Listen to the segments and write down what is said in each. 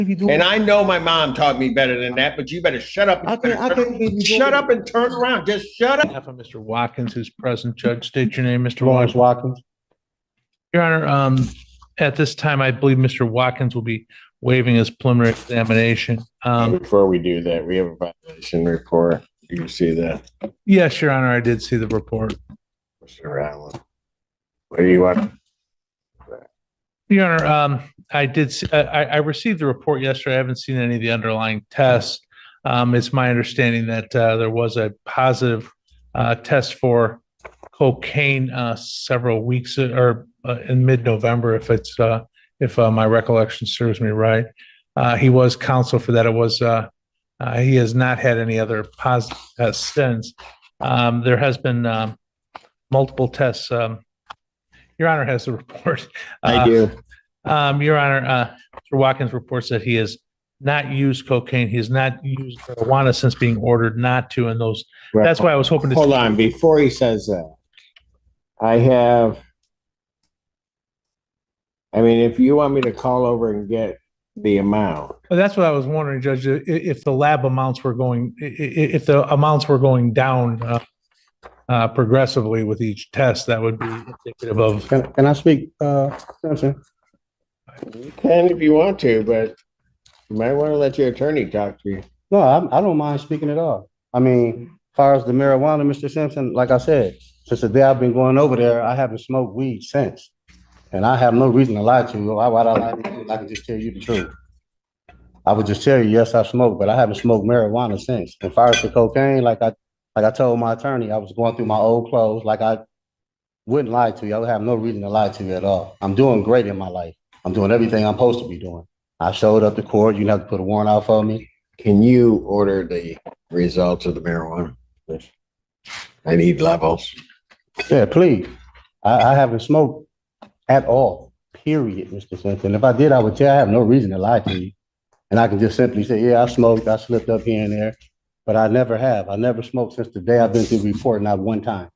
And I know my mom taught me better than that, but you better shut up. Shut up and turn around. Just shut up. On behalf of Mr. Watkins, who's present, Judge, state your name, Mr. Lawrence Watkins. Watkins. Your Honor, at this time, I believe Mr. Watkins will be waiving his preliminary examination. Before we do that, we have a violation report. You see that, Yes, Your Honor, I did see the report. Mr. Allen? What do you want? Your Honor, I did, I received the report yesterday. I haven't seen any of the underlying tests. It's my understanding that there was a positive test for cocaine several weeks or in mid-November, if my recollection serves me right. He was counseled for that. It was he has not had any other positive tests since. There has been multiple tests. Your Honor has the report. I do. Your Honor, Mr. Watkins reports that he has not used cocaine. He has not used marijuana since being ordered not to. And those, that's why I was hoping to. Hold on, before he says that, if you want me to call over and get the amount. Well, that's what I was wondering, Judge, if the lab amounts were going, if the amounts were going down progressively with each test, that would be indicative of. Can I speak, Simpson? You can if you want to, but you might want to let your attorney talk to you. No, I don't mind speaking at all. I mean, as far as the marijuana, Mr. Simpson, like I said, since the day I've been going over there, I haven't smoked weed since. And I have no reason to lie to you. Why would I lie to you? I can just tell you the truth. I would just tell you, yes, I smoke, but I haven't smoked marijuana since. As far as the cocaine, like I told my attorney, I was going through my old clothes. Like I wouldn't lie to you. I would have no reason to lie to you at all. I'm doing great in my life. I'm doing everything I'm supposed to be doing. I showed up to court. You didn't have to put a warrant out for me. Can you order the results of the marijuana? I need levels. Yeah, please. I haven't smoked at all, period, Mr. Simpson. If I did, I would tell you I have no reason to lie to you. And I can just simply say, yeah, I smoked, I slipped up here and there, but I never have. I never smoked since the day I've been through the report, not one time.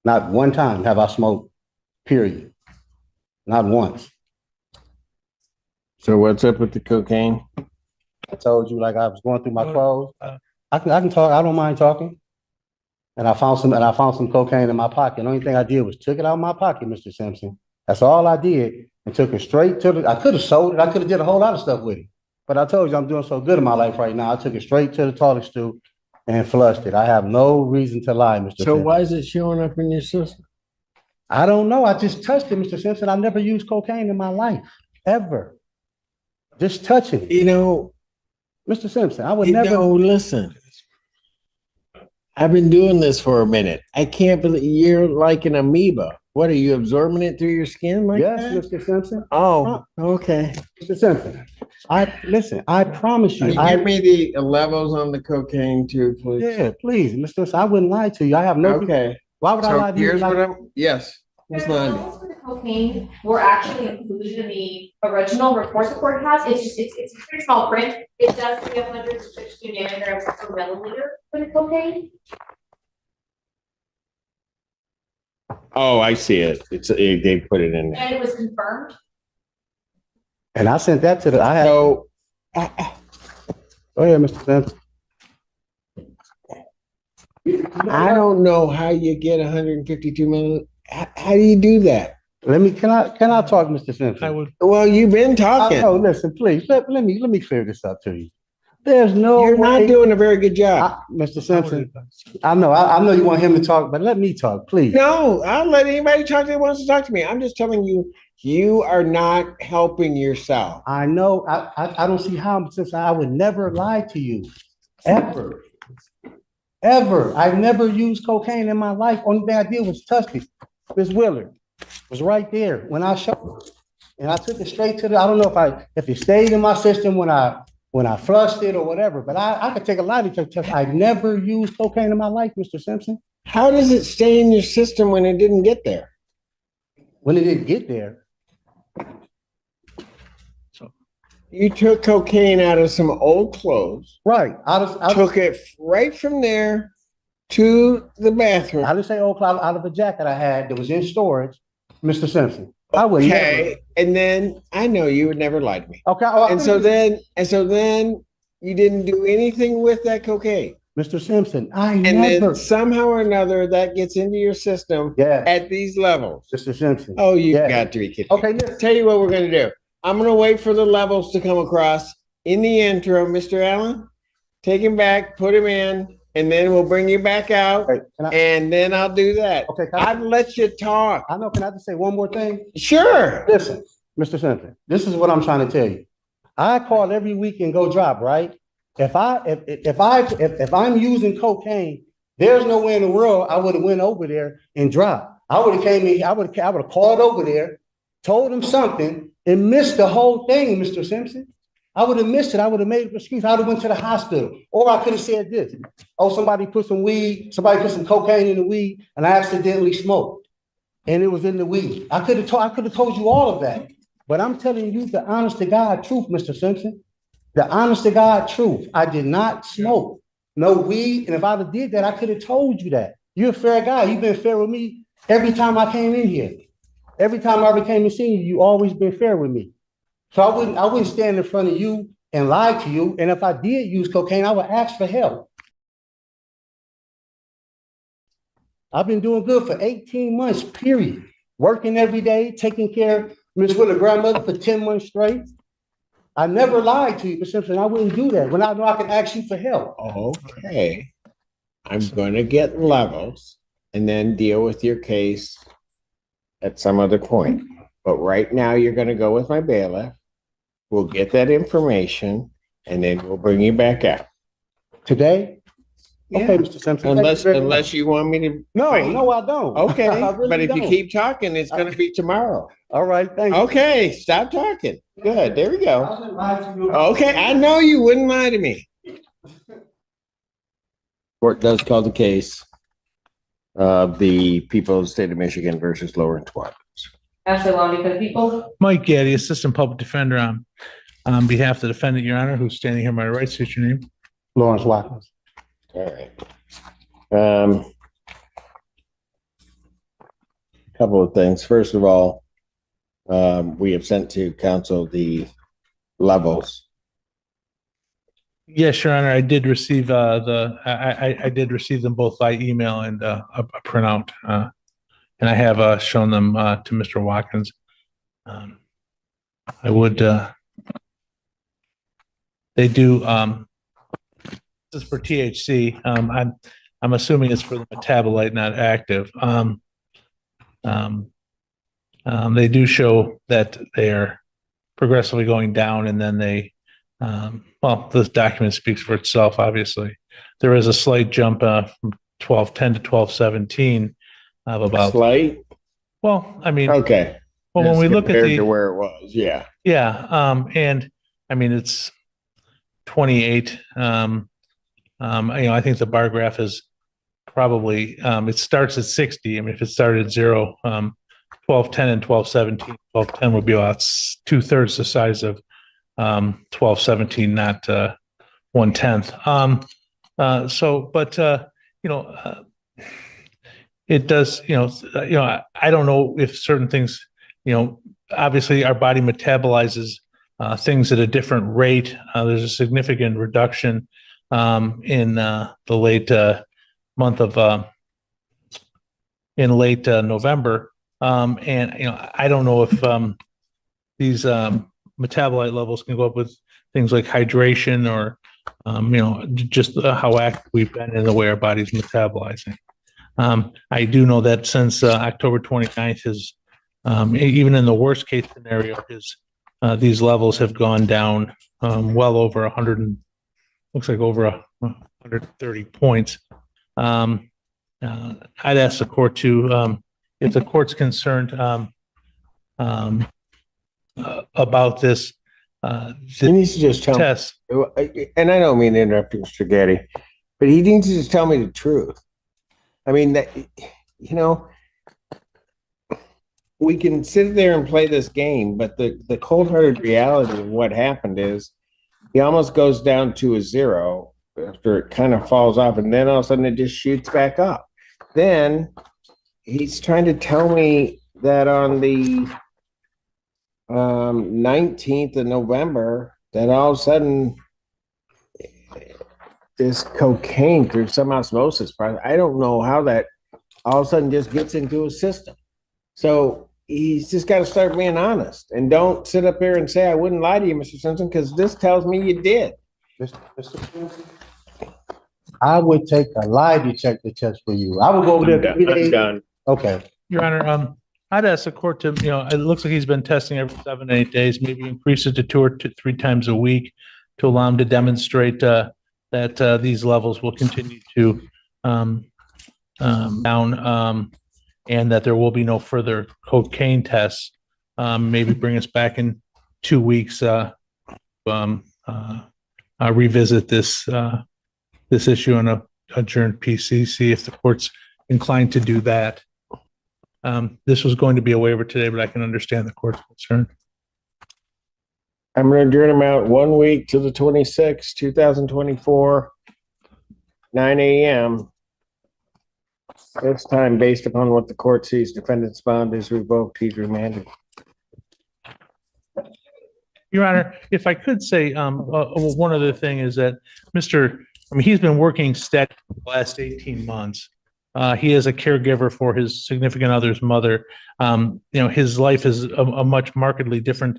Not one time have I smoked, period. Not once. So what's up with the cocaine? I told you, like I was going through my clothes. I can talk, I don't mind talking. And I found some cocaine in my pocket. The only thing I did was took it out of my pocket, Mr. Simpson. That's all I did, and took it straight to I could have sold it. I could have did a whole lot of stuff with it. But I told you I'm doing so good in my life right now. I took it straight to the toilet stool and flushed it. I have no reason to lie, Mr. Simpson. So why is it showing up in your system? I don't know. I just touched it, Mr. Simpson. I never used cocaine in my life, ever. Just touching it. You know, Mr. Simpson, I would never. No, listen. I've been doing this for a minute. I can't believe you're like an amoeba. What, are you absorbing it through your skin like Yes, that? Mr. Simpson. Oh, okay. Mr. Simpson, I promise you. Give me the levels on the cocaine too, please. Yeah, please, Mr. Simpson, I wouldn't lie to you. I have no. Okay. Why would I lie to you? Here's what I'm. Yes. The levels for the cocaine were actually included in the original report the court has. It's a pretty small print. It does say 162 nanograms per milliliter for the cocaine. Oh, I see it. They put it in there. And it was confirmed. And I sent that to the. I had. So, Go ahead, Mr. Simpson. I don't know how you get 152 milliliters. How do you do that? Can I talk, Mr. Simpson? I would. Well, you've been talking. Oh, listen, please. Let me clear this up to you. There's no. You're not doing a very good job. Mr. Simpson. I know you want him to talk, but let me talk, please. No, I'll let anybody talk that wants to talk to me. I'm just telling you, you are not helping yourself. I know. I don't see how, since I would never lie to you, ever. Ever. I've never used cocaine in my life. Only thing I did was touch it. Miss Willard was right there when I showed her. And I took it straight to the, I don't know if it stayed in my system when I flushed it or whatever, but I could take a lie detector test. I never used cocaine in my life, Mr. Simpson. How does it stay in your system when it didn't get there? When it didn't get there. You took cocaine out of some old clothes. Right. Took it right from there to the bathroom. I didn't say old clothes, out of a jacket I had that was in storage, Mr. Simpson. I would never. Okay, and then I know you would never lie to me. Okay. And so then you didn't do anything with that cocaine. Mr. Simpson, I And never. then somehow or another that gets into your system Yeah, at these levels. Mr. Simpson. Oh, you Yeah. got to be kidding. Okay, listen. Tell you what we're going to do. I'm going to wait for the levels to come across. In the interim, Mr. Allen, take him back, put him in, and then we'll bring you back out, Okay, can I, and then I'll do that. okay, I'd let you talk. I know. Can I just say one more thing? Sure. Listen, Mr. Simpson, this is what I'm trying to tell you. I call every week and go drop, right? If I'm using cocaine, there's no way in the world I would have went over there and dropped. I would have came in, I would have called over there, told him something, and missed the whole thing, Mr. Simpson. I would have missed it. I would have made an excuse. I would have went to the hospital. Or I could have said this. Oh, somebody put some cocaine in the weed, and I accidentally smoked. And it was in the weed. I could have told you all of that. But I'm telling you the honest to God truth, Mr. Simpson. The honest to God truth. I did not smoke no weed. And if I'd have did that, I could have told you that. You're a fair guy. You've been fair with me every time I came in here. Every time I ever came and seen you, you always been fair with me. So I wouldn't stand in front of you and lie to you. And if I did use cocaine, I would ask for help. I've been doing good for 18 months, period. Working every day, taking care of Miss Willa grandmother for 10 months straight. I never lied to you, Mr. Simpson. I wouldn't do that when I know I can ask you for help. Okay. I'm going to get levels and then deal with your case at some other point. But right now, you're going to go with my bailiff. We'll get that information, and then we'll bring you back out. Today? Yeah. Okay, Mr. Simpson. Unless you want me to. No, wait. no, I don't. Okay, I really but if you don't. keep talking, it's going to be tomorrow. All right, thank you. Okay, stop talking. Good, there we I go. wouldn't lie to you. Okay, I know you wouldn't lie to me. Court does call the case of the people of the state of Michigan versus Lawrence Watkins. Ashley Lonnie for the people. Mike Gaddy, Assistant Public Defender, on behalf of the defendant, Your Honor, who's standing here on my right. State your name. Lawrence Watkins. All right. Couple of things. First of all, we have sent to council the levels. Yes, Your Honor, I did receive I did receive them both by email and a printout, and I have shown them to Mr. Watkins. I would they do this is for THC. I'm assuming it's for the metabolite, not active. They do show that they're progressively going down, and then they well, this document speaks for itself, obviously. There is a slight jump from 1210 to 1217 of about Slight? well, I mean, Okay. well, when we look at Compared the to where it was, yeah. yeah, and I mean it's 28. You know, I think the bar graph is probably it starts at 60. I mean, if it started at 0, 1210 and 1217, 1210 would be about 2/3 the size of 1217, not 1/10. So, but you know, it does. You know, I don't know if certain things. You know, obviously our body metabolizes things at a different rate. There's a significant reduction in the late month of in late November, and you know, I don't know if these metabolite levels can go up with things like hydration or you know, just how active we've been in the way our body's metabolizing. I do know that since October 29th is even in the worst case scenario is these levels have gone down well over 100 and looks like over 130 points. I'd ask the court to if the court's concerned about this He needs to just tell test. me, and I don't mean to interrupt you, Mr. Getty, but he needs to just tell me the truth. I mean, that, you know, we can sit there and play this game, but the cold-hearted reality of what happened is he almost goes down to a 0 after it kind of falls off, and then all of a sudden it just shoots back up. Then he's trying to tell me that on the 19th of November, then all of a sudden this cocaine through some osmosis process, I don't know how that all of a sudden just gets into his system. So he's just got to start being honest and don't sit up here and say, I wouldn't lie to you, Mr. Simpson, because this tells me you did. Mr. Simpson, I would take a lie detector test for you. I would go over there 3 days. Done. Okay. Your Honor, I'd ask the court to, it looks like he's been testing every 7 to 8 days, maybe increase it to 2 or 3 times a week to allow him to demonstrate that these levels will continue to down, and that there will be no further cocaine tests. Maybe bring us back in 2 weeks, revisit this issue on a adjourned PCC if the court's inclined to do that. This was going to be a waiver today, but I can understand the court's concern. I'm going to adjourn him out 1 week to the 26th, 2024, 9 a.m. This time based upon what the court sees, defendant's bond is revoked, he's remanded. Your Honor, if I could say, one other thing is that he's been working steady for the last 18 months. He is a caregiver for his significant other's mother. His life is a much markedly different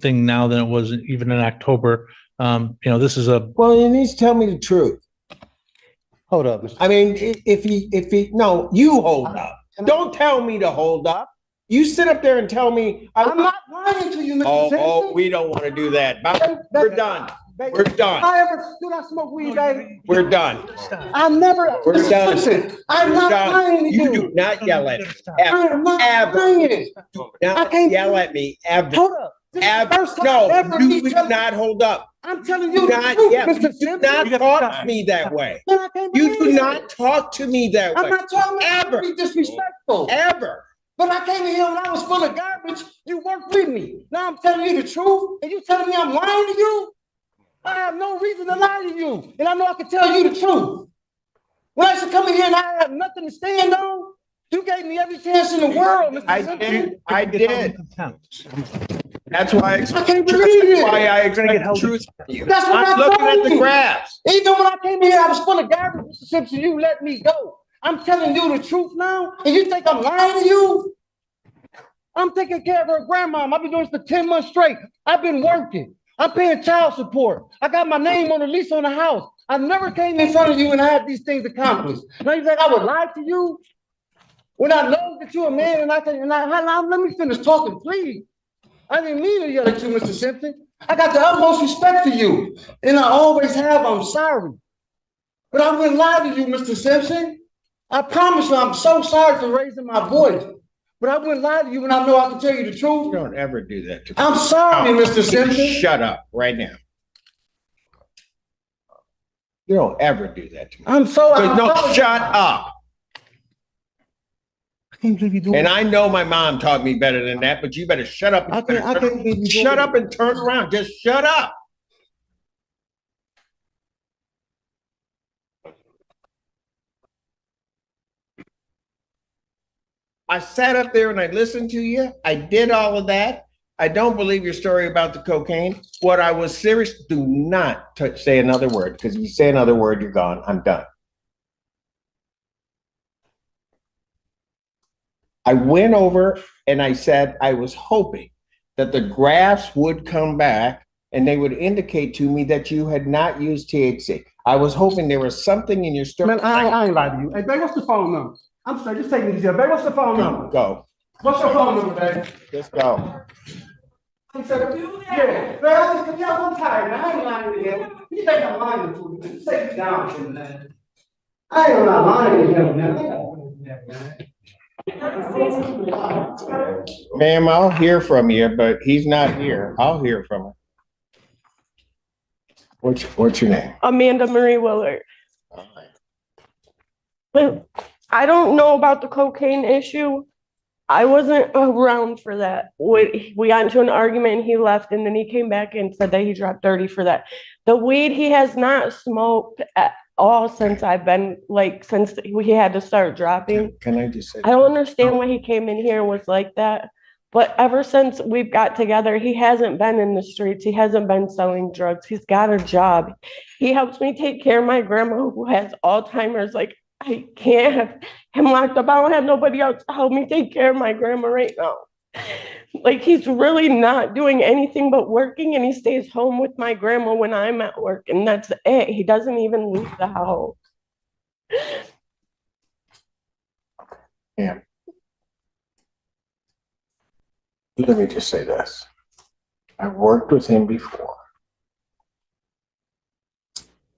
thing now than it was even in October. This is Well, he needs to tell me the truth. Hold up, Mr. I mean, no, you hold up. Don't tell me to hold up. You sit up there and tell me. I'm not lying to you, Mr. Simpson. We don't want to do that. We're done. We're done. Did I smoke weed, baby? We're done. I never. We're Mr. done. Simpson, I'm We're not done. lying to You you. do not yell at me. I Ever. am not Ever. lying. Do not yell at me. Ever. Hold up. This is the first time I've ever No, you been do telling- not hold up. I'm telling Do you the not truth, yell. Mr. You do Simpson. not talk to me that way. Man, I can't You believe do it. not talk to me that I'm way. not talking Ever. to be disrespectful. Ever. But I came in here when I was full of garbage. You worked with me. Now I'm telling you the truth, and you telling me I'm lying to you? I have no reason to lie to you, and I know I can tell you the truth. When I used to come in here and I have nothing to stand on, you gave me every chance in the world, Mr. I Simpson. did. I did. That's why I can't believe it. I expect the truth from you. That's what I'm I looking told at the you. graphs. Even when I came in here, I was full of garbage, Mr. Simpson. You let me go. I'm telling you the truth now, and you think I'm lying to you? I'm taking care of her grandmom. I've been doing this for 10 months straight. I've been working. I'm paying child support. I got my name on the lease on the house. I never came in front of you and I had these things accomplished. Now you think I would lie to you? When I know that you're a man and let me finish talking, please. I didn't mean to yell at you, Mr. Simpson. I got the utmost respect for you, and I always have. I'm sorry. But I wouldn't lie to you, Mr. Simpson. I promise you, I'm so sorry for raising my voice. But I wouldn't lie to you when I know I can tell you the You truth. don't ever do that to me. I'm sorry, Mr. Simpson. Shut up right now. You don't ever do that to me. I'm so. No, shut up. I can't believe you doing And I know my mom taught me better than that, but you better shut up. I can't believe you doing Shut up and turn around. Just shut up. I sat up there and I listened to you. I did all of that. I don't believe your story about the cocaine. What I was serious, do not say another word, because if you say another word, you're gone. I'm done. I went over and I said I was hoping that the graphs would come back and they would indicate to me that you had not used THC. I was hoping there was something in your story. Man, I ain't lie to you. Hey, babe, what's the phone number? I'm sorry, just take me to jail. Babe, what's the phone number? Go. What's your phone number, babe? Just go. He said, yeah, babe, I'm tired, man. I ain't lying to him. You think I'm lying to you? Just take me down, man. I ain't not lying to him, man. Ma'am, I'll hear from you, but he's not here. I'll hear from him. What's your name? Amanda Marie Willard. But I don't know about the cocaine issue. I wasn't around for that. We got into an argument and he left, and then he came back and said that he dropped 30 for that. The weed he has not smoked at all since I've been, since he had to start dropping. Can I just say? I don't understand why he came in here and was like that. But ever since we've got together, he hasn't been in the streets. He hasn't been selling drugs. He's got a job. He helps me take care of my grandma who has Alzheimer's. Like, I can't have him locked up. I don't have nobody else to help me take care of my grandma right now. Like, he's really not doing anything but working, and he stays home with my grandma when I'm at work, and that's it. He doesn't even leave the house. Yeah. Let me just say this. I've worked with him before.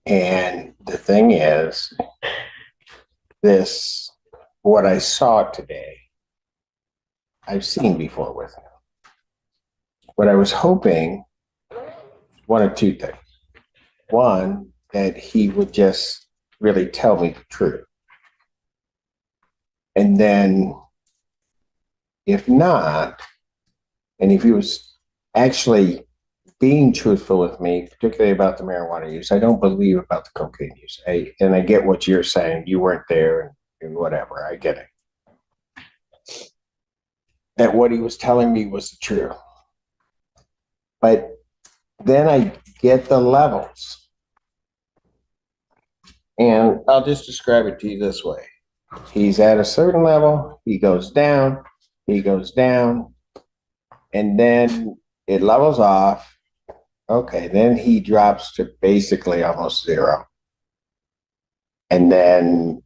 And the thing is, what I saw today, I've seen before with him. What I was hoping, one of two things. One, that he would just really tell me the truth. And then, if not, and if he was actually being truthful with me, particularly about the marijuana use, I don't believe about the cocaine use. And I get what you're saying. You weren't there and whatever. I get it. That what he was telling me was the truth. But then I get the levels. And I'll just describe it to you this way. He's at a certain level, he goes down, and then it levels off. Okay, then he drops to basically almost zero. And then,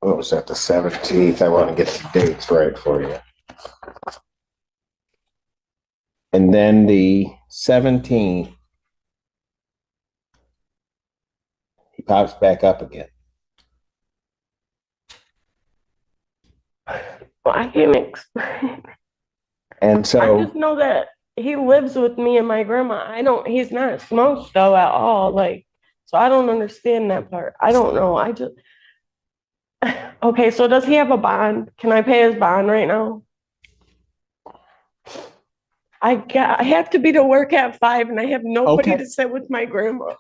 what was that, the 17th? I want to get the dates right for you. And then the 17th, he pops back up again. Well, I can't explain. And I so, just know that he lives with me and my grandma. He's not smoked though at all. Like, so I don't understand that part. I don't know. Okay, so does he have a bond? Can I pay his bond right now? I have to be to work at 5 and I have nobody Okay. to sit with my grandma.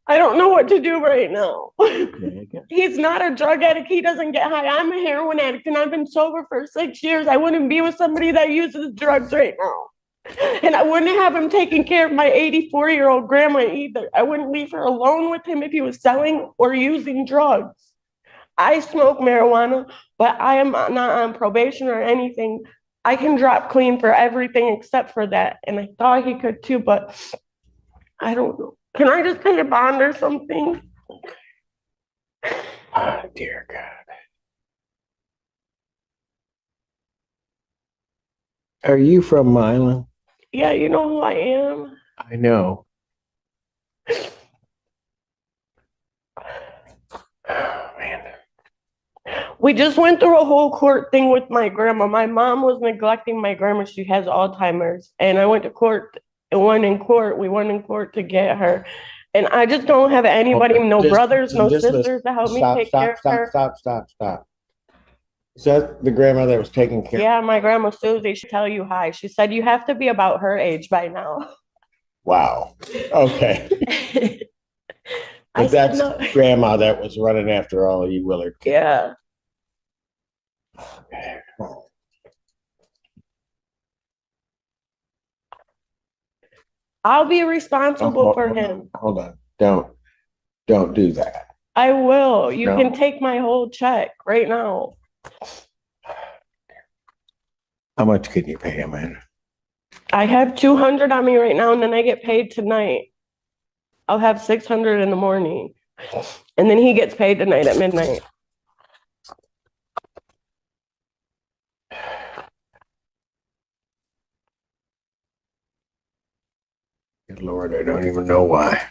I don't know what to do right now. He's not a drug addict. He doesn't get high. I'm a heroin addict and I've been sober for 6 years. I wouldn't be with somebody that uses drugs right now. And I wouldn't have him taking care of my 84-year-old grandma either. I wouldn't leave her alone with him if he was selling or using drugs. I smoke marijuana, but I am not on probation or anything. I can drop clean for everything except for that. And I thought he could too, but I don't know. Can I just pay a bond or something? oh, dear God. Are you from Milan? Yeah, you know who I am. I know. Oh, man. We just went through a whole court thing with my grandma. My mom was neglecting my grandma. She has Alzheimer's. And I went to court and won in court. We won in court to get her. And I just don't have anybody, Okay, no just- brothers, no just listen. sisters to help me Stop, take stop, care of her. stop. Is that the grandma that was taking care? Yeah, my grandma Susie, she'll tell you hi. She said you have to be about her age by now. Wow. Okay. I But said that's no. grandma that was running after all of you Willard kids. Yeah. I'll be responsible for him. Hold on. Don't do that. I will. You No. can take my whole check right now. How much can you pay him in? I have 200 on me right now, and then I get paid tonight. I'll have 600 in the morning. And then he gets paid tonight at midnight. Good Lord, I don't even know why.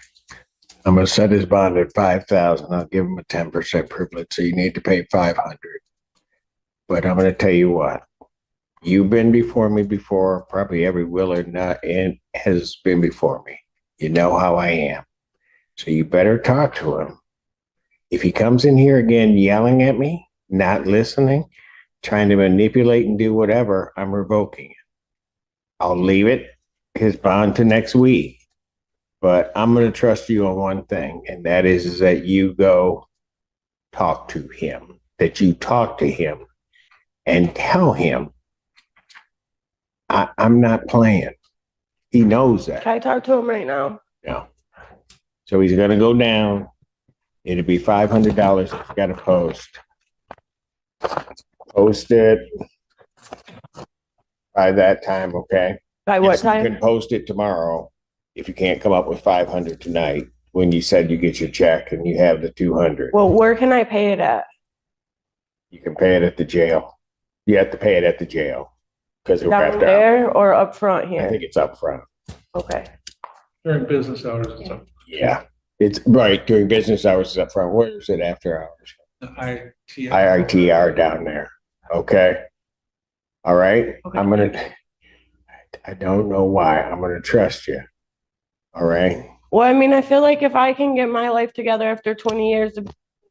I'm gonna set his bond at 5,000. I'll give him a 10% privilege, so you need to pay 500. But I'm gonna tell you what. You've been before me before. Probably every Willard has been before me. You know how I am. So you better talk to him. If he comes in here again yelling at me, not listening, trying to manipulate and do whatever, I'm revoking it. I'll leave it, his bond, to next week. But I'm going to trust you on one thing, and that is that you go talk to him, that you talk to him and tell him I'm not playing. He knows that. Can I talk to him right now? Yeah. So he's gonna go down. It'll be $500. He's got to post. Post it by that time, okay? By what Yes, you time? can post it tomorrow if you can't come up with 500 tonight. When you said you get your check and you have the 200, Well, where can I pay it at? you can pay it at the jail. You have to pay it at the jail because it Down wrapped out. there or up front I here? think it's up front. Okay. During business hours and stuff. Yeah, it's right during business hours. It's up front. Where is it after hours? The IITR down there. Okay. All right. Okay. I don't know why. I'm gonna trust you. All right. Well, I mean, I feel like if I can get my life together after 20 years of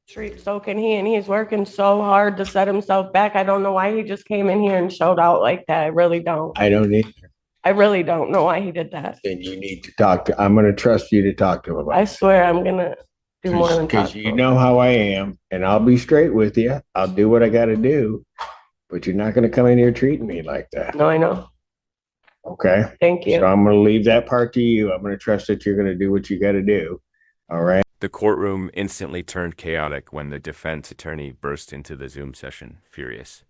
street, so can he, and he's working so hard to set himself back. I don't know why he just came in here and showed out like that. I really don't. I don't need. I really don't know why he did that. Then you need to talk to. I'm gonna trust you to talk to him about. I swear I'm gonna do more than talk Because to you him. know how I am, and I'll be straight with you. I'll do what I got to do, but you're not gonna come in here treating me like that. No, I know. Okay. Thank So you. I'm gonna leave that part to you. I'm gonna trust that you're gonna do what you got to do. All right. The courtroom instantly turned chaotic when the defense attorney burst into the Zoom session, furious,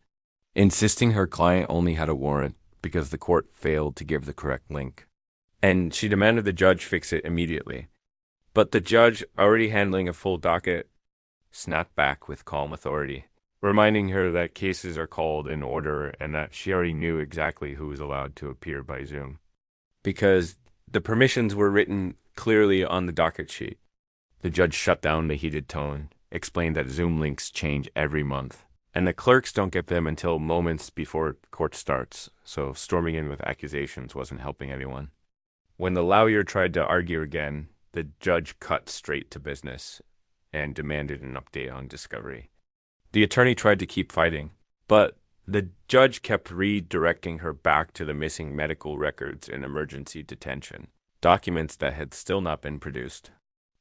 insisting her client only had a warrant because the court failed to give the correct link. And she demanded the judge fix it immediately. But the judge, already handling a full docket, snapped back with calm authority, reminding her that cases are called in order and that she already knew exactly who was allowed to appear by Zoom. Because the permissions were written clearly on the docket sheet. The judge shut down the heated tone, explained that Zoom links change every month, and the clerks don't get them until moments before court starts, so storming in with accusations wasn't helping anyone. When the lawyer tried to argue again, the judge cut straight to business and demanded an update on discovery. The attorney tried to keep fighting, but the judge kept redirecting her back to the missing medical records in emergency detention, documents that had still not been produced,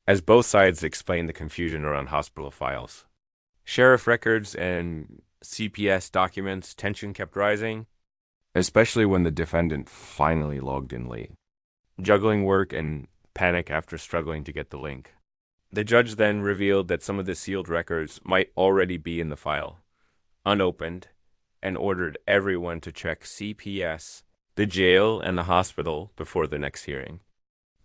as both sides explained the confusion around hospital files. Sheriff records and CPS documents, tension kept rising, especially when the defendant finally logged in late, juggling work and panic after struggling to get the link. The judge then revealed that some of the sealed records might already be in the file, unopened, and ordered everyone to check CPS, the jail, and the hospital before the next hearing.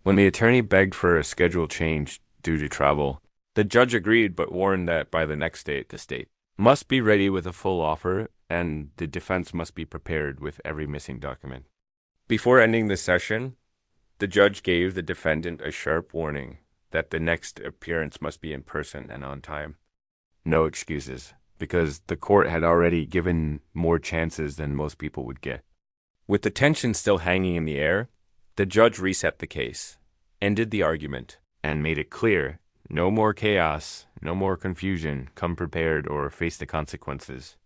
When the attorney begged for a schedule change due to travel, the judge agreed but warned that by the next date, the state must be ready with a full offer and the defense must be prepared with every missing document. Before ending the session, the judge gave the defendant a sharp warning that the next appearance must be in person and on time. No excuses, because the court had already given more chances than most people would get. With the tension still hanging in the air, the judge reset the case, ended the argument, and made it clear no more chaos, no more confusion, come prepared or face the consequences.